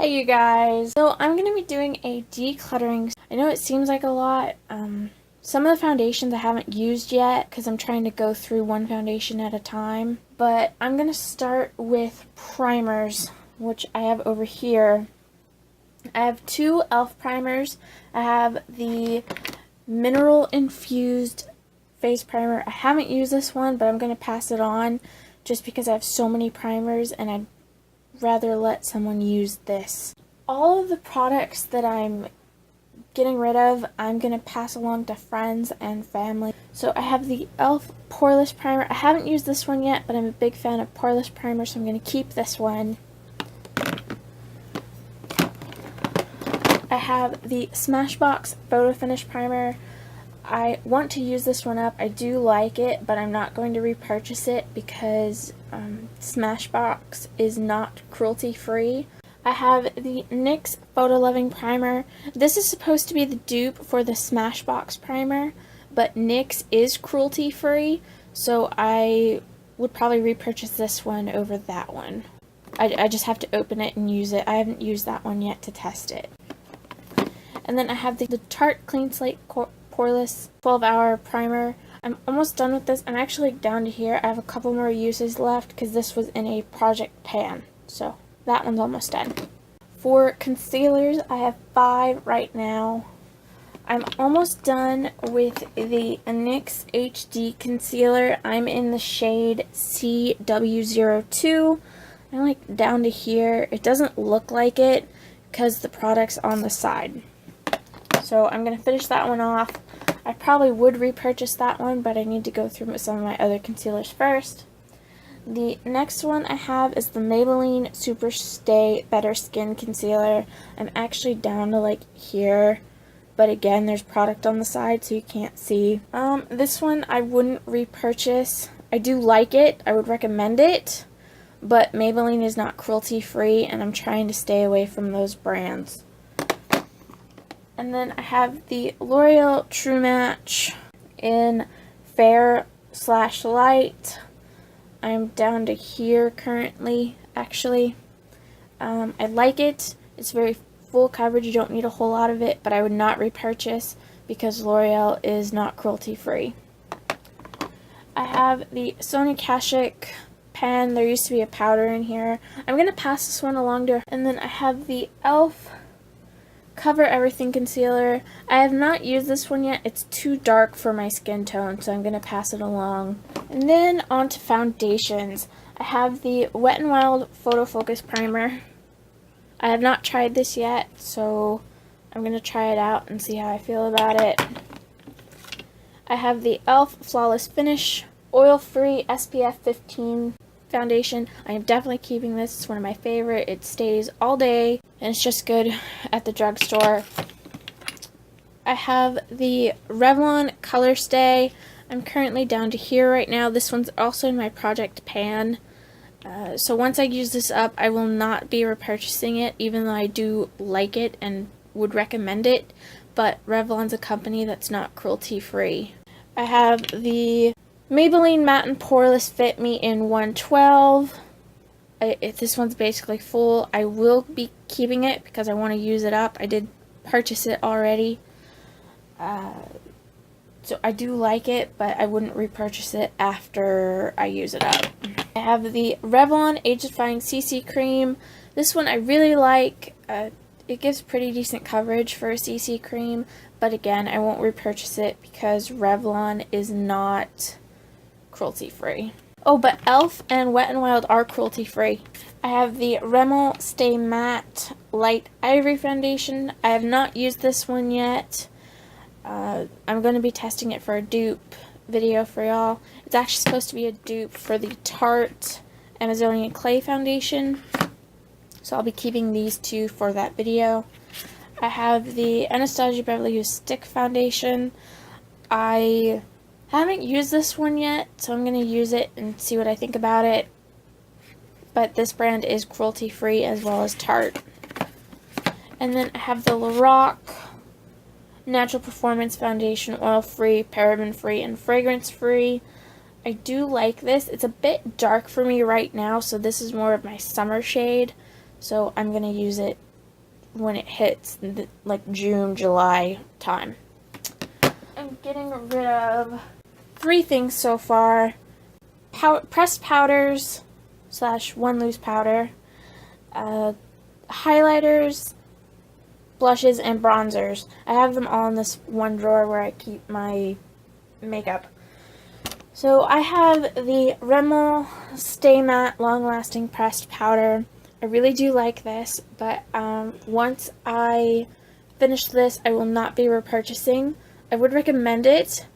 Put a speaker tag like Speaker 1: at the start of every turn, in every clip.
Speaker 1: Hey you guys! So I'm going to be doing a decluttering. I know it seems like a lot. Some of the foundations I haven't used yet because I'm trying to go through one foundation at a time. But I'm going to start with primers, which I have over here. I have two e.l.f. primers. I have the mineral infused face primer. I haven't used this one, but I'm going to pass it on just because I have so many primers and I'd rather let someone use this. All of the products that I'm getting rid of, I'm going to pass along to friends and family. So I have the e.l.f. Poreless Primer. I haven't used this one yet, but I'm a big fan of Poreless Primer, so I'm going to keep this one. I have the Smashbox Photo Finish Primer. I want to use this one up. I do like it, but I'm not going to repurchase it because Smashbox is not cruelty-free. I have the NYX Photo Loving Primer. This is supposed to be the dupe for the Smashbox primer, but NYX is cruelty-free, so I would probably repurchase this one over that one. I just have to open it and use it. I haven't used that one yet to test it. And then I have the Tarte Clean Slate Poreless 12-Hour Primer. I'm almost done with this. I'm actually down to here. I have a couple more uses left because this was in a project pan. So that one's almost done. For concealers, I have 5 right now. I'm almost done with the NYX HD Concealer. I'm in the shade CW02. I'm like down to here. It doesn't look like it because the product's on the side. So I'm going to finish that one off. I probably would repurchase that one, but I need to go through some of my other concealers first. The next one I have is the Maybelline Super Stay Better Skin Concealer. I'm actually down to like here, but again, there's product on the side so you can't see. This one I wouldn't repurchase. I do like it. I would recommend it, but Maybelline is not cruelty-free, and I'm trying to stay away from those brands. And then I have the L'Oreal True Match in Fair/Light. I'm down to here currently, actually. I like it. It's very full coverage. You don't need a whole lot of it, but I would not repurchase because L'Oreal is not cruelty-free. I have the Sonia Kashuk pen. There used to be a powder in here. I'm going to pass this one along to her. And then I have the e.l.f. Cover Everything Concealer. I have not used this one yet. It's too dark for my skin tone, so I'm going to pass it along. And then on to foundations. I have the Wet n Wild Photo Focus Primer. I have not tried this yet, so I'm going to try it out and see how I feel about it. I have the e.l.f. Flawless Finish Oil-Free SPF 15 foundation. I am definitely keeping this. It's one of my favorite. It stays all day and it's just good at the drugstore. I have the Revlon Color Stay. I'm currently down to here right now. This one's also in my project pan. So once I use this up, I will not be repurchasing it, even though I do like it and would recommend it. But Revlon's a company that's not cruelty-free. I have the Maybelline Matte and Poreless Fit Me in 112. This one's basically full. I will be keeping it because I want to use it up. I did purchase it already. So I do like it, but I wouldn't repurchase it after I use it up. I have the Revlon Age Defying CC Cream. This one I really like. It gives pretty decent coverage for a CC cream, but again, I won't repurchase it because Revlon is not cruelty-free. Oh, but e.l.f. and Wet n Wild are cruelty-free. I have the Rimmel Stay Matte Light Ivory Foundation. I have not used this one yet. I'm going to be testing it for a dupe video for y'all. It's actually supposed to be a dupe for the Tarte Amazonian Clay Foundation. So I'll be keeping these two for that video. I have the Anastasia Beverly Hills Stick Foundation. I haven't used this one yet, so I'm going to use it and see what I think about it. But this brand is cruelty-free as well as Tarte. And then I have the Lorac Natural Performance Foundation, oil-free, paraben-free, and fragrance-free. I do like this. It's a bit dark for me right now, so this is more of my summer shade. So I'm going to use it when it hits like June, July time. I'm getting rid of 3 things so far. Pressed powders / one loose powder, highlighters, blushes, and bronzers. I have them all in this one drawer where I keep my makeup. So I have the Rimmel Stay Matte Long Lasting Pressed Powder. I really do like this, but once I finish this, I will not be repurchasing. I would recommend it,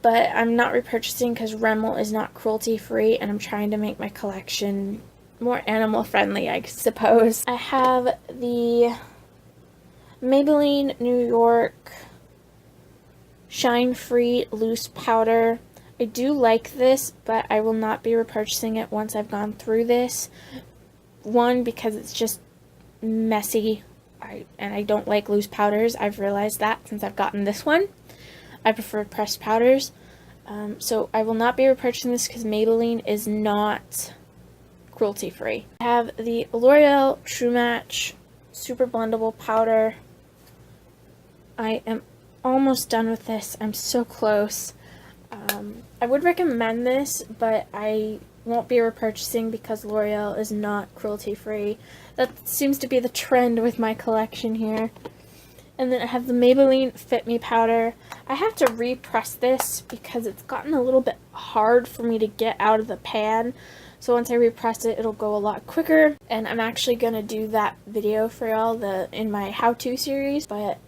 Speaker 1: but I'm not repurchasing because Rimmel is not cruelty free, and I'm trying to make my collection more animal friendly, I suppose. I have the Maybelline New York Shine Free Loose Powder. I do like this, but I will not be repurchasing it once I've gone through this. One, because it's just messy, and I don't like loose powders. I've realized that since I've gotten this one. I prefer pressed powders. So I will not be repurchasing this because Maybelline is not cruelty free. I have the L'Oreal True Match Super Blendable Powder. I am almost done with this. I'm so close. I would recommend this, but I won't be repurchasing because L'Oreal is not cruelty free. That seems to be the trend with my collection here. And then I have the Maybelline Fit Me powder. I have to repress this because it's gotten a little bit hard for me to get out of the pan. So once I repress it, it'll go a lot quicker. And I'm actually going to do that video for y'all in my how-to series. But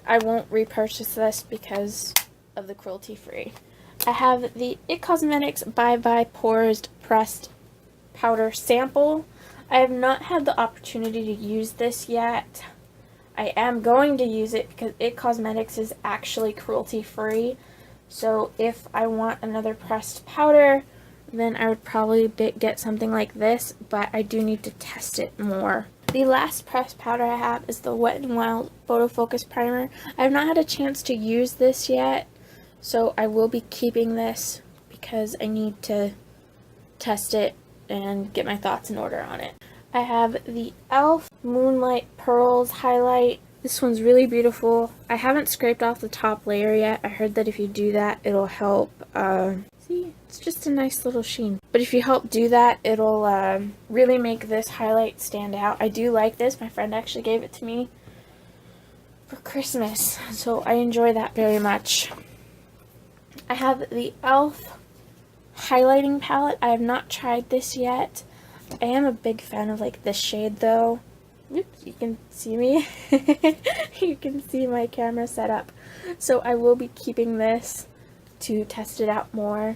Speaker 1: I won't repurchase this because of the cruelty free. I have the IT Cosmetics Bye Bye Pores Pressed Powder Sample. I have not had the opportunity to use this yet. I am going to use it because IT Cosmetics is actually cruelty free. So if I want another pressed powder, then I would probably get something like this, but I do need to test it more. The last pressed powder I have is the Wet n Wild Photo Focus Primer. I have not had a chance to use this yet, so I will be keeping this because I need to test it and get my thoughts in order on it. I have the e.l.f. Moonlight Pearls Highlight. This one's really beautiful. I haven't scraped off the top layer yet. I heard that if you do that, it'll help. See, it's just a nice little sheen. But if you help do that, it'll really make this highlight stand out. I do like this. My friend actually gave it to me for Christmas, so I enjoy that very much. I have the e.l.f. highlighting palette. I have not tried this yet. I am a big fan of like this shade though. Oops, you can see me. You can see my camera set up. So I will be keeping this to test it out more.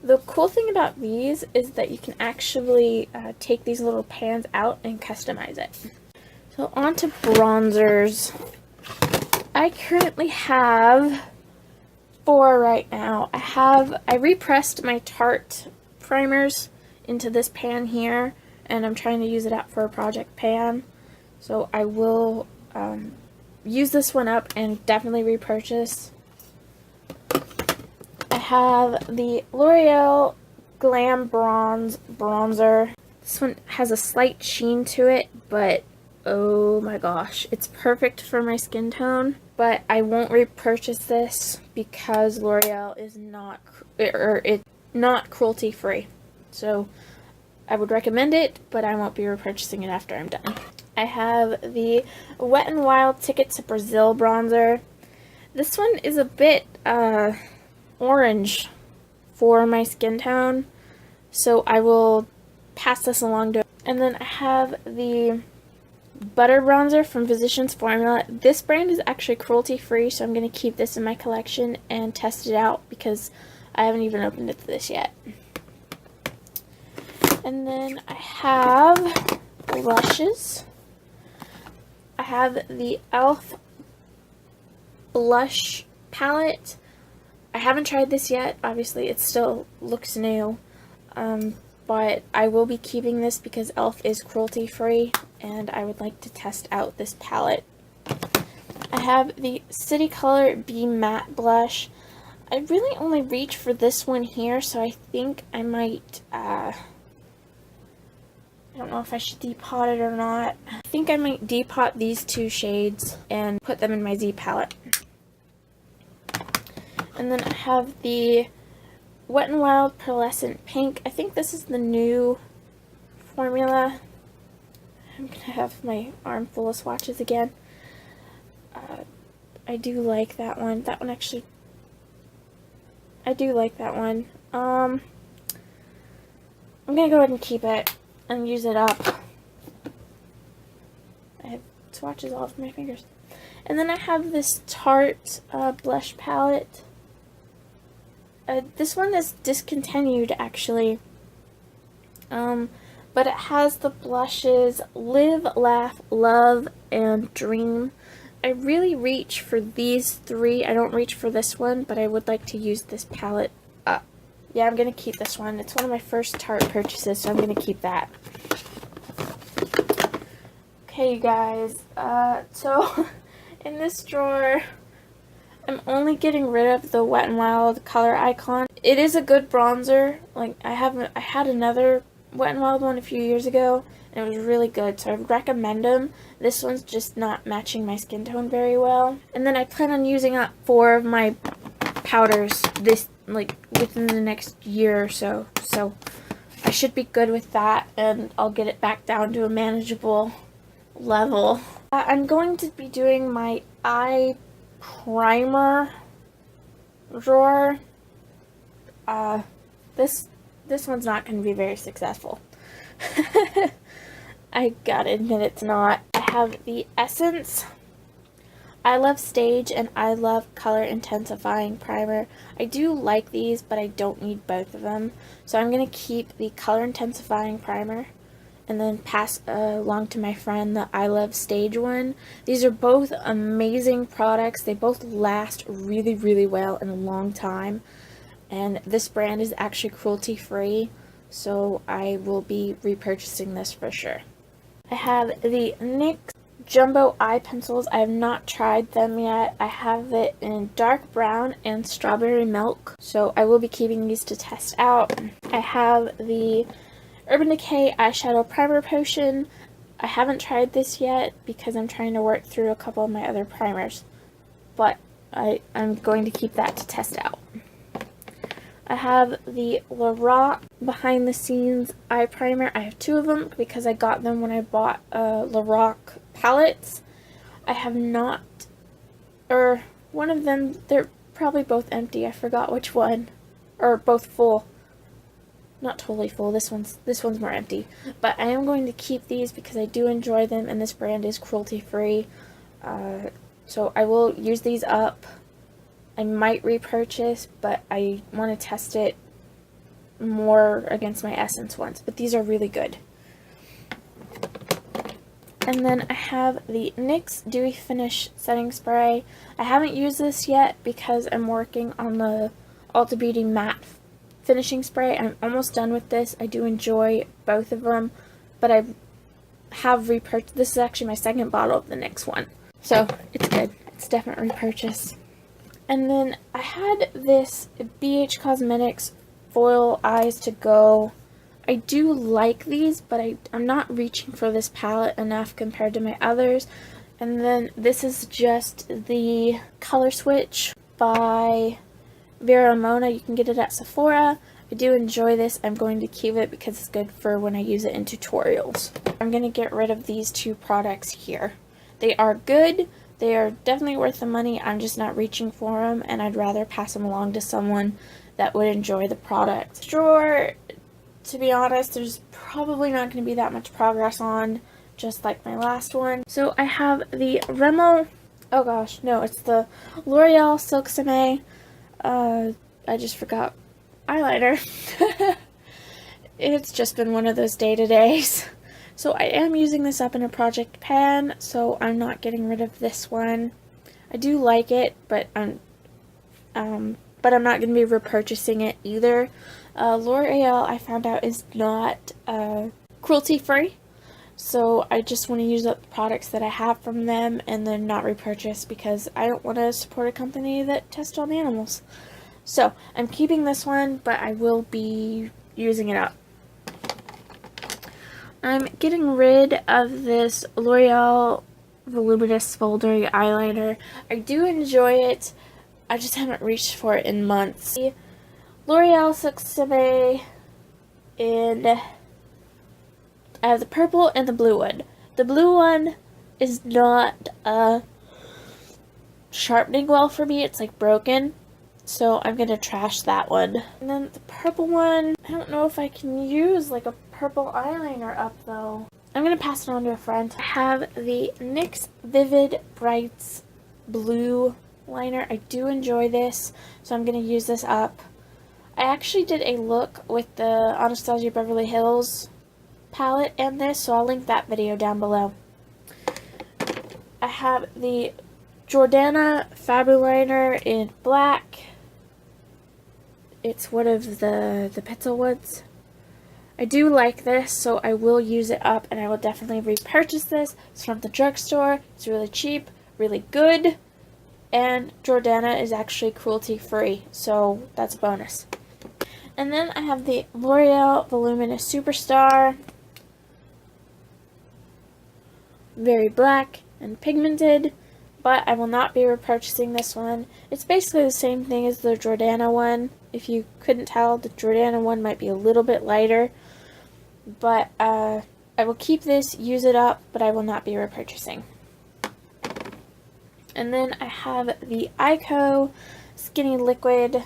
Speaker 1: The cool thing about these is that you can actually take these little pans out and customize it. So on to bronzers. I currently have 4 right now. I repressed my Tarte primers into this pan here, and I'm trying to use it out for a project pan. So I will use this one up and definitely repurchase. I have the L'Oreal Glam Bronze Bronzer. This one has a slight sheen to it, but oh my gosh, it's perfect for my skin tone. But I won't repurchase this because L'Oreal is it's not cruelty free. So I would recommend it, but I won't be repurchasing it after I'm done. I have the Wet n Wild Ticket to Brazil bronzer. This one is a bit orange for my skin tone, so I will pass this along to. And then I have the Butter Bronzer from Physicians Formula. This brand is actually cruelty free, so I'm going to keep this in my collection and test it out because I haven't even opened it to this yet. And then I have blushes. I have the e.l.f. blush palette. I haven't tried this yet. Obviously, it still looks new. But I will be keeping this because e.l.f. is cruelty free, and I would like to test out this palette. I have the City Color Be Matte Blush. I really only reach for this one here, so I think I might I don't know if I should depot it or not. I think I might depot these two shades and put them in my Z palette. And then I have the Wet n Wild Pearlescent Pink. I think this is the new formula. I'm going to have my arm full of swatches again. I do like that one. That one actually, I do like that one. I'm going to go ahead and keep it and use it up. I have swatches all over my fingers. And then I have this Tarte blush palette. This one is discontinued actually. But it has the blushes Live, Laugh, Love, and Dream. I really reach for these three. I don't reach for this one, but I would like to use this palette up. Yeah, I'm going to keep this one. It's one of my first Tarte purchases, so I'm going to keep that. Okay, you guys. So, in this drawer, I'm only getting rid of the Wet n Wild Color Icon. It is a good bronzer. Like, I had another Wet n Wild one a few years ago, and it was really good, so I would recommend them. This one's just not matching my skin tone very well. And then I plan on using up 4 of my powders within the next year or so. So I should be good with that, and I'll get it back down to a manageable level. I'm going to be doing my eye primer drawer. This one's not going to be very successful. I gotta admit it's not. I have the Essence I Love Stage and I Love Color Intensifying Primer. I do like these, but I don't need both of them. So I'm going to keep the Color Intensifying Primer and then pass along to my friend the I Love Stage one. These are both amazing products. They both last really, really well in a long time. And this brand is actually cruelty-free, so I will be repurchasing this for sure. I have the NYX Jumbo Eye Pencils. I have not tried them yet. I have it in dark brown and strawberry milk, so I will be keeping these to test out. I have the Urban Decay Eyeshadow Primer Potion. I haven't tried this yet because I'm trying to work through a couple of my other primers, but I'm going to keep that to test out. I have the Lorac Behind the Scenes Eye Primer. I have 2 of them because I got them when I bought Lorac palettes. I have not, or one of them, they're probably both empty. I forgot which one, or both full. Not totally full. This one's more empty. But I am going to keep these because I do enjoy them, and this brand is cruelty-free. So I will use these up. I might repurchase, but I want to test it more against my Essence ones. But these are really good. And then I have the NYX Dewy Finish Setting Spray. I haven't used this yet because I'm working on the Ulta Beauty Matte Finishing Spray. I'm almost done with this. I do enjoy both of them, but I have repurchased. This is actually my second bottle of the NYX one. So it's good. It's definitely repurchase. And then I had this BH Cosmetics Foil Eyes to Go. I do like these, but I'm not reaching for this palette enough compared to my others. And then this is just the Color Switch by Vera Mona. You can get it at Sephora. I do enjoy this. I'm going to keep it because it's good for when I use it in tutorials. I'm going to get rid of these 2 products here. They are good. They are definitely worth the money. I'm just not reaching for them, and I'd rather pass them along to someone that would enjoy the product. Drawer, to be honest, there's probably not going to be that much progress on, just like my last one. So I have the Rimmel, oh gosh, no, it's the L'Oreal Silk Somme. I just forgot eyeliner. It's just been one of those day-to-days. So I am using this up in a project pan, so I'm not getting rid of this one. I do like it, but I'm not going to be repurchasing it either. L'Oreal, I found out, is not cruelty-free, so I just want to use up the products that I have from them and then not repurchase because I don't want to support a company that tests on animals. So I'm keeping this one, but I will be using it up. I'm getting rid of this L'Oreal Voluminous Foldering Eyeliner. I do enjoy it. I just haven't reached for it in months. L'Oreal Succebe, and I have the purple and the blue one. The blue one is not sharpening well for me. It's like broken. So I'm going to trash that one. And then the purple one, I don't know if I can use like a purple eyeliner up though. I'm going to pass it on to a friend. I have the NYX Vivid Brights Blue liner. I do enjoy this, so I'm going to use this up. I actually did a look with the Anastasia Beverly Hills palette and this, so I'll link that video down below. I have the Jordana Fabuliner in black. It's one of the pencil ones. I do like this, so I will use it up, and I will definitely repurchase this. It's from the drugstore. It's really cheap, really good, and Jordana is actually cruelty-free, so that's a bonus. And then I have the L'Oreal Voluminous Superstar. Very black and pigmented, but I will not be repurchasing this one. It's basically the same thing as the Jordana one. If you couldn't tell, the Jordana one might be a little bit lighter, but I will keep this, use it up, but I will not be repurchasing. And then I have the Ico Skinny Liquid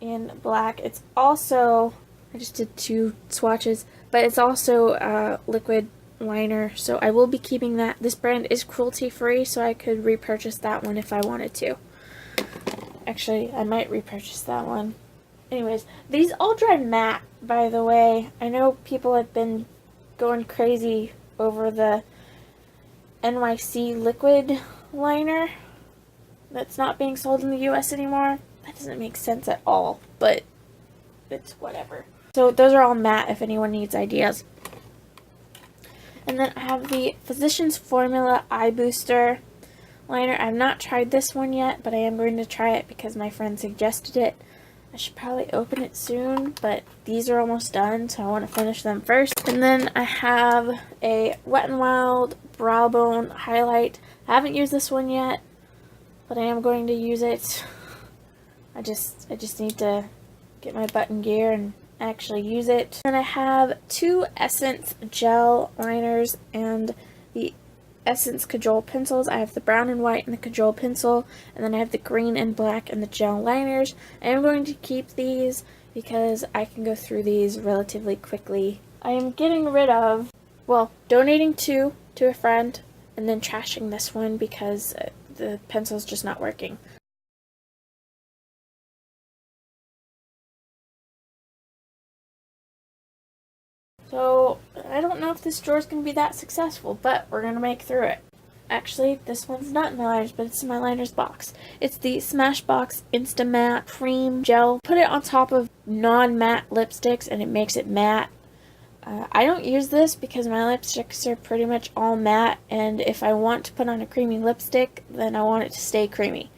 Speaker 1: in black. It's also, I just did 2 swatches, but it's also liquid liner, so I will be keeping that. This brand is cruelty free, so I could repurchase that one if I wanted to. Actually, I might repurchase that one. Anyways, these all dry matte, by the way. I know people have been going crazy over the NYC liquid liner that's not being sold in the US anymore. That doesn't make sense at all, but it's whatever. So those are all matte if anyone needs ideas. And then I have the Physicians Formula Eye Booster liner. I have not tried this one yet, but I am going to try it because my friend suggested it. I should probably open it soon, but these are almost done, so I want to finish them first. And then I have a Wet n Wild Brow Bone Highlight. I haven't used this one yet, but I am going to use it. I just need to get my butt in gear and actually use it. And I have 2 Essence gel liners and the Essence Cajole pencils. I have the brown and white and the Cajole pencil, and then I have the green and black and the gel liners. I am going to keep these because I can go through these relatively quickly. I am getting rid of, well, donating 2 to a friend and then trashing this one because the pencil's just not working. So, I don't know if this drawer is going to be that successful, but we're going to make through it. Actually, this one's not in my liners, but it's in my liners box. It's the Smashbox Insta Matte Cream Gel. Put it on top of non-matte lipsticks and it makes it matte. I don't use this because my lipsticks are pretty much all matte, and if I want to put on a creamy lipstick, then I want it to stay creamy.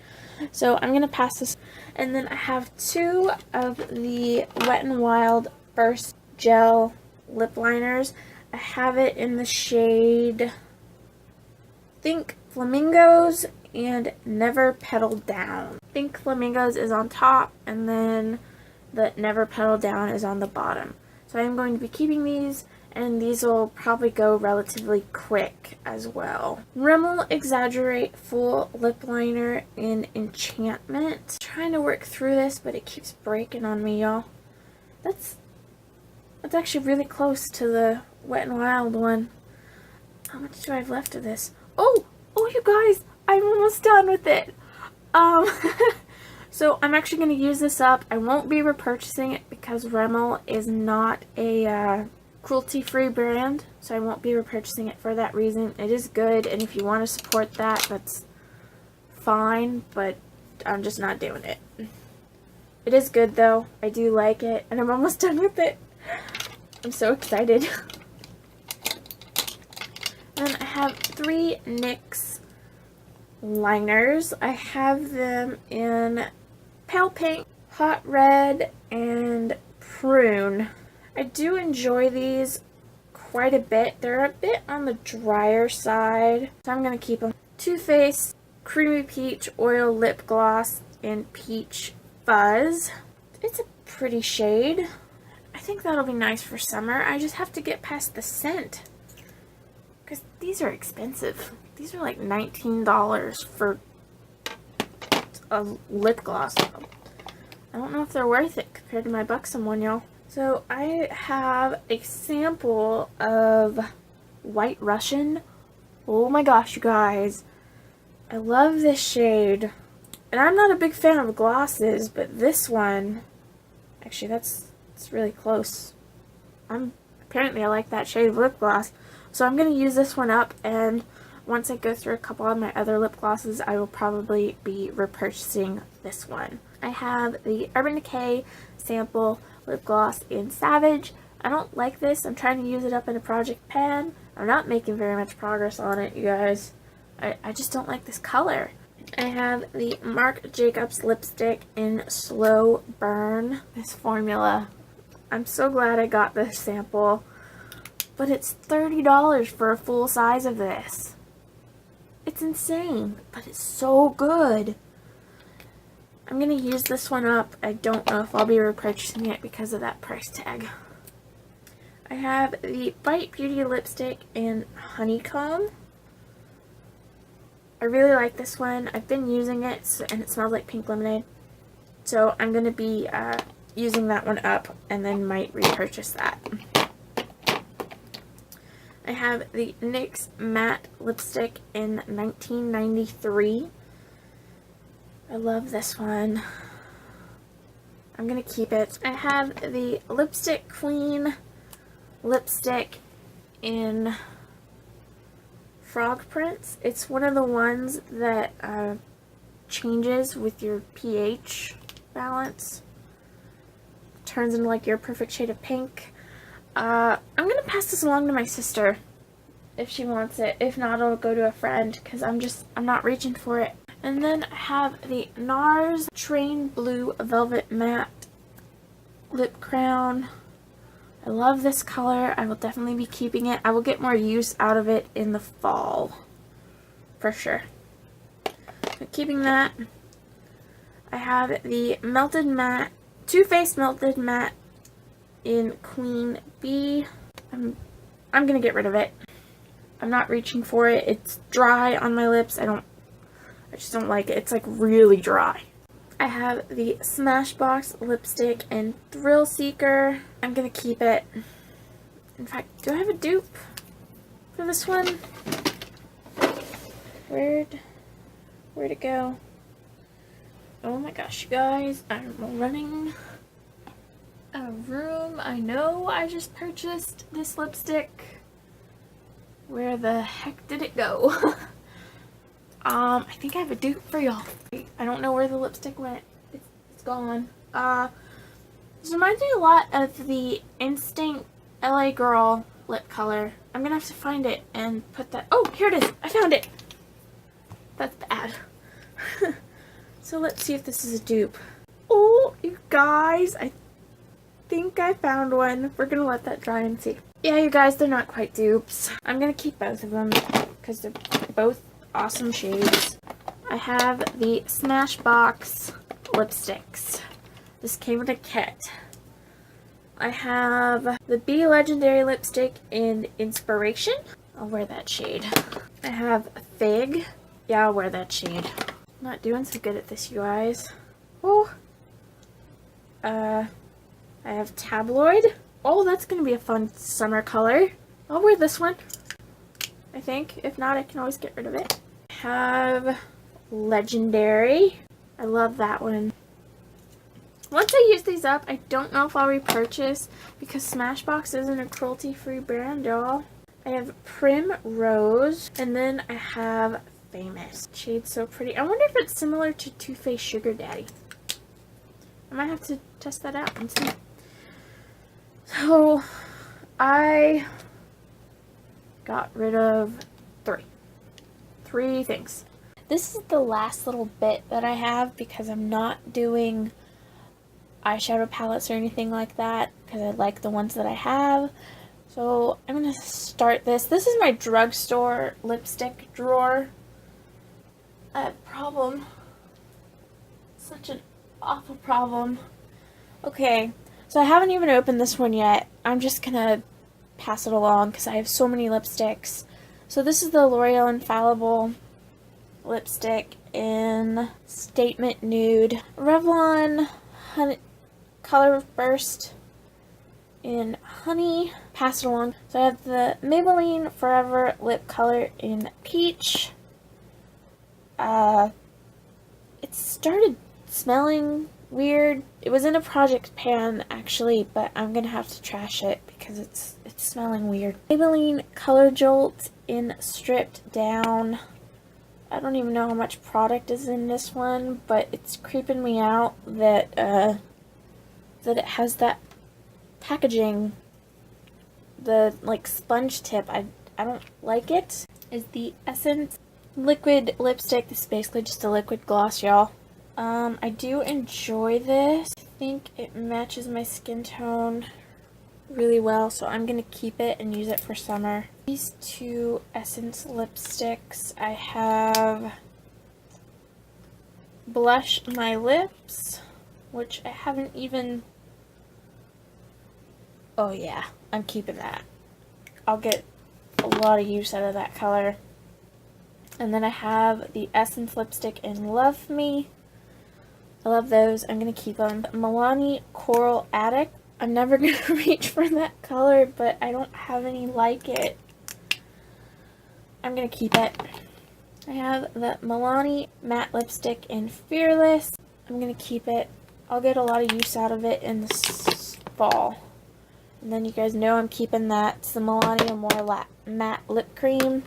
Speaker 1: So I'm going to pass this. And then I have 2 of the Wet n Wild Burst Gel lip liners. I have it in the shade, I think, Flamingos and Never Pedal Down. I think Flamingos is on top and then the Never Pedal Down is on the bottom. So I'm going to be keeping these, and these will probably go relatively quick as well. Rimmel Exaggerate Full Lip Liner in Enchantment. I'm trying to work through this, but it keeps breaking on me, y'all. That's actually really close to the Wet n Wild one. How much do I have left of this? Oh, you guys, I'm almost done with it. So I'm actually going to use this up. I won't be repurchasing it because Rimmel is not a cruelty-free brand, so I won't be repurchasing it for that reason. It is good, and if you want to support that, that's fine, but I'm just not doing it. It is good, though. I do like it, and I'm almost done with it. I'm so excited. Then I have 3 NYX liners. I have them in Pale Pink, Hot Red, and Prune. I do enjoy these quite a bit. They're a bit on the drier side, so I'm going to keep them. Too Faced Creamy Peach Oil Lip Gloss in Peach Fuzz. It's a pretty shade. I think that'll be nice for summer. I just have to get past the scent, because these are expensive. These are like $19 for a lip gloss. I don't know if they're worth it compared to my Buxom one, y'all. So I have a sample of White Russian. Oh my gosh, you guys. I love this shade. And I'm not a big fan of glosses, but this one, actually it's really close. Apparently I like that shade of lip gloss. So I'm going to use this one up, and once I go through a couple of my other lip glosses, I will probably be repurchasing this one. I have the Urban Decay sample lip gloss in Savage. I don't like this. I'm trying to use it up in a project pan. I'm not making very much progress on it, you guys. I just don't like this color. I have the Marc Jacobs lipstick in Slow Burn. This formula. I'm so glad I got this sample. But it's $30 for a full size of this. It's insane, but it's so good. I'm going to use this one up. I don't know if I'll be repurchasing it because of that price tag. I have the Bite Beauty lipstick in Honeycomb. I really like this one. I've been using it, and it smells like pink lemonade. So I'm going to be using that one up, and then might repurchase that. I have the NYX Matte Lipstick in 1993. I love this one. I'm going to keep it. I have the Lipstick Queen lipstick in Frog Prints. It's one of the ones that changes with your pH balance. Turns into like your perfect shade of pink. I'm going to pass this along to my sister if she wants it. If not, I'll go to a friend because I'm not reaching for it. And then I have the NARS Train Blue Velvet Matte Lip Crown. I love this color. I will definitely be keeping it. I will get more use out of it in the fall. For sure. So keeping that. I have the Melted Matte, Too Faced Melted Matte in Queen Bee. I'm gonna get rid of it. I'm not reaching for it. It's dry on my lips. I just don't like it. It's like really dry. I have the Smashbox lipstick in Thrill Seeker. I'm gonna keep it. In fact, do I have a dupe for this one? Where'd it go? Oh my gosh, you guys, I'm running out of room. I know I just purchased this lipstick. Where the heck did it go? I think I have a dupe for y'all. I don't know where the lipstick went. It's gone. This reminds me a lot of the Instinct LA Girl lip color. I'm gonna have to find it and put that. Oh, here it is. I found it. That's bad. So let's see if this is a dupe. Oh, you guys, I think I found one. We're gonna let that dry and see. Yeah, you guys, they're not quite dupes. I'm gonna keep both of them because they're both awesome shades. I have the Smashbox lipsticks. This came in a kit. I have the Be Legendary lipstick in Inspiration. I'll wear that shade. I have Fig. Yeah, I'll wear that shade. Not doing so good at this, you guys. Oh. I have Tabloid. Oh, that's going to be a fun summer color. I'll wear this one, I think. If not, I can always get rid of it. I have Legendary. I love that one. Once I use these up, I don't know if I'll repurchase because Smashbox isn't a cruelty-free brand, y'all. I have Primrose, and then I have Famous. Shade's so pretty. I wonder if it's similar to Too Faced Sugar Daddy. I might have to test that out and see. So, I got rid of three things. This is the last little bit that I have because I'm not doing eyeshadow palettes or anything like that because I like the ones that I have. So I'm going to start this. This is my drugstore lipstick drawer. I have a problem. Such an awful problem. Okay, so I haven't even opened this one yet. I'm just going to pass it along because I have so many lipsticks. So this is the L'Oreal Infallible lipstick in Statement Nude. Revlon Honey, Color Burst in Honey. Pass it along. So I have the Maybelline Forever Lip Color in Peach. It started smelling weird. It was in a project pan actually, but I'm gonna have to trash it because it's smelling weird. Maybelline Color Jolt in Stripped Down. I don't even know how much product is in this one, but it's creeping me out that that it has that packaging, the like sponge tip. I don't like it. Is the Essence liquid lipstick. This is basically just a liquid gloss, y'all. I do enjoy this. I think it matches my skin tone really well, so I'm gonna keep it and use it for summer. These two Essence lipsticks. I have Blush My Lips, which I haven't even... Oh yeah, I'm keeping that. I'll get a lot of use out of that color. And then I have the Essence lipstick in Love Me. I love those. I'm going to keep them. Milani Coral Addict. I'm never going to reach for that color, but I don't have any like it. I'm going to keep it. I have the Milani Matte Lipstick in Fearless. I'm going to keep it. I'll get a lot of use out of it in the fall. And then you guys know I'm keeping that. It's the Milani Amore Matte Lip Cream.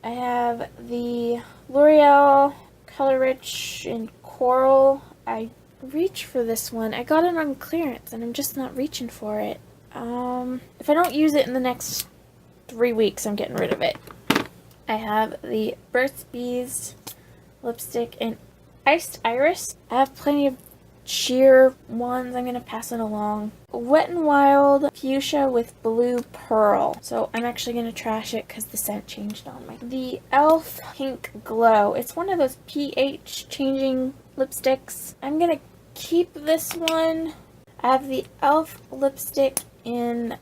Speaker 1: I have the L'Oreal Color Rich in Coral. I reach for this one. I got it on clearance and I'm just not reaching for it. If I don't use it in the next 3 weeks, I'm getting rid of it. I have the Burt's Bees lipstick in Iced Iris. I have plenty of sheer ones. I'm going to pass it along. Wet n Wild Fuchsia with Blue Pearl. So I'm actually going to trash it because the scent changed on me. The e.l.f. Pink Glow. It's one of those pH changing lipsticks. I'm going to keep this one. I have the e.l.f. lipstick in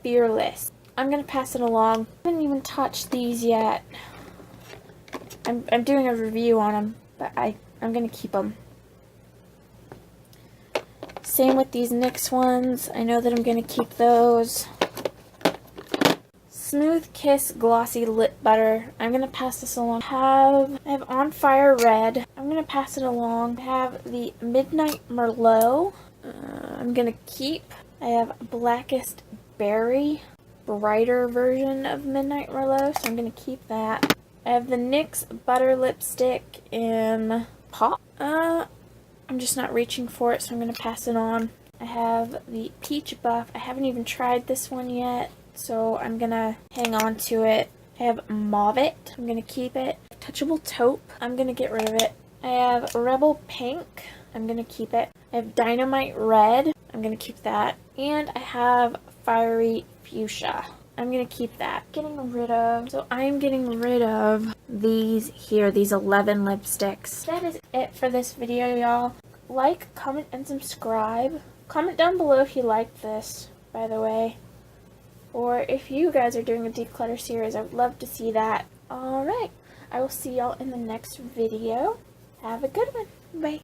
Speaker 1: Fearless. I'm going to pass it along. I haven't even touched these yet. I'm doing a review on them, but I'm going to keep them. Same with these NYX ones. I know that I'm going to keep those. Smooth Kiss Glossy Lip Butter. I'm going to pass this along. I have On Fire Red. I'm going to pass it along. I have the Midnight Merlot. I'm going to keep. I have Blackest Berry. Brighter version of Midnight Merlot, so I'm going to keep that. I have the NYX Butter Lipstick in Pop. I'm just not reaching for it, so I'm going to pass it on. I have the Peach Buff. I haven't even tried this one yet, so I'm going to hang on to it. I have Mauve It. I'm going to keep it. Touchable Taupe. I'm going to get rid of it. I have Rebel Pink. I'm going to keep it. I have Dynamite Red. I'm going to keep that. And I have Fiery Fuchsia. I'm going to keep that. So I'm getting rid of these here, these 11 lipsticks. That is it for this video, y'all. Like, comment, and subscribe. Comment down below if you liked this, by the way. Or if you guys are doing a declutter series, I would love to see that. Alright, I will see y'all in the next video. Have a good one. Bye.